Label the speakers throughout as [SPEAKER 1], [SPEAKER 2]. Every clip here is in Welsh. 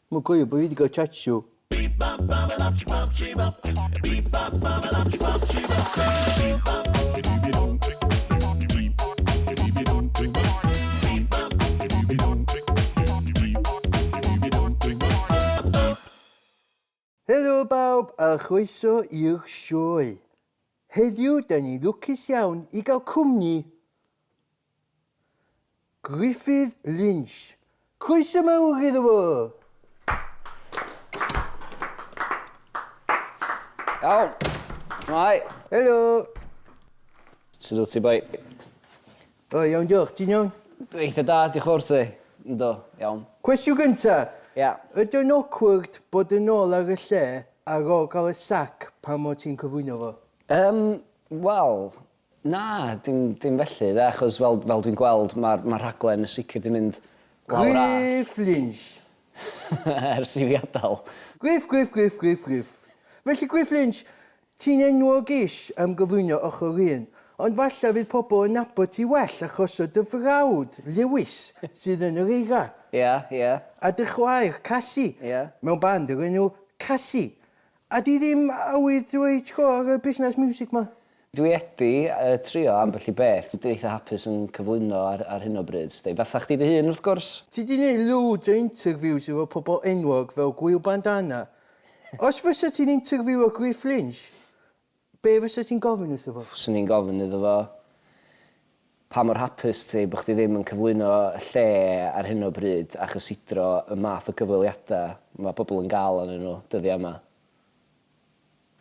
[SPEAKER 1] Mae'n goio bod fi wedi cael chatshow. Helo bawb a chroeso i'r sioe. Heddiw, da ni lwcus iawn i gael cwmni Griff Lynch. Croeso mawr iddo fo.
[SPEAKER 2] Iawn. Mai.
[SPEAKER 1] Helo.
[SPEAKER 2] Sut wyt ti, boi?
[SPEAKER 1] O, iawn diolch, ti'n iawn?
[SPEAKER 2] Dwi eitha da, diolch o'r ti. Ynddo, iawn.
[SPEAKER 1] Cwestiwn gynta.
[SPEAKER 2] Ia.
[SPEAKER 1] Ydy'n awkward bod yn ôl ar y lle ar ôl cael y sac pan mo ti'n cyflwyno fo?
[SPEAKER 2] Wel, na, dim felly, de, achos fel dwi'n gweld, mae'r rhaglen y sicr di mynd lawr a...
[SPEAKER 1] Griff Lynch.
[SPEAKER 2] Ers i fi adael.
[SPEAKER 1] Griff. Felly, Griff Lynch, ti'n enwog ish am gyflwyno ochr un, ond falle fydd pobl yn nabod ti well achos o dy frawd, Lewis, sydd yn yr eira.
[SPEAKER 2] Ia.
[SPEAKER 1] A dy chwaer, Cassie, mewn band yr enw Cassie. A di ddim awydd dweud ar y busnes music ma?
[SPEAKER 2] Dwi edi trio ambell i beth. Dwi eitha hapus yn cyflwyno ar hyn o bryd. Fatha chdi dy hun, wrth gwrs.
[SPEAKER 1] Ti di gwneud loads o interviews efo pobl enwog fel Gwyl Bandana. Os fysa ti'n interview o Griff Lynch, be fysa ti'n gofyn wrtho fo?
[SPEAKER 2] Swn i'n gofyn iddo fo, pa mor hapus ti bod chdi ddim yn cyflwyno y lle ar hyn o bryd a chysidro y math o gyfweliadau mae pobl yn gael arnyn nhw dyddiau yma.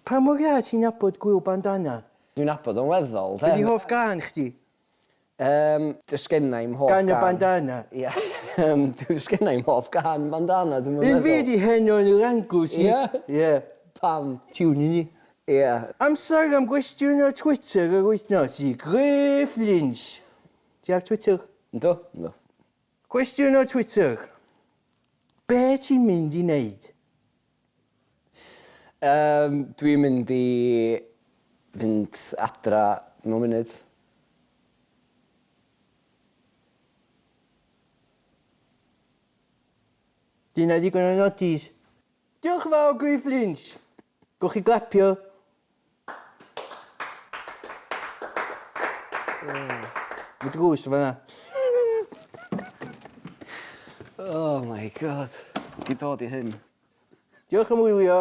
[SPEAKER 1] Pa mor ia ti'n nabod Gwyl Bandana?
[SPEAKER 2] Dwi'n nabod o'n weddol, de?
[SPEAKER 1] Ydi hoff gan chdi?
[SPEAKER 2] Dys genna i'm hoff gan.
[SPEAKER 1] Gan y bandana?
[SPEAKER 2] Ia. Dys genna i'm hoff gan bandana, dwi'n meddwl.
[SPEAKER 1] Un fi di heno yn yr angws i. Ie.
[SPEAKER 2] Pam?
[SPEAKER 1] Tiwn i ni.
[SPEAKER 2] Ia.
[SPEAKER 1] Amser am gwestiwn o Twitter yr wythnos i Griff Lynch. Ti ar Twitter?
[SPEAKER 2] Ynddo?
[SPEAKER 1] Cwestiwn o Twitter. Be ti'n mynd i wneud?
[SPEAKER 2] Dwi'n mynd i fynd adra mewn munud.
[SPEAKER 1] Dyna digon o nodis. Diolch yn fawr, Griff Lynch. Gwch chi glapio. Mae drws fan'na.
[SPEAKER 2] Oh my god. Di dod i hyn.
[SPEAKER 1] Diolch am wylio.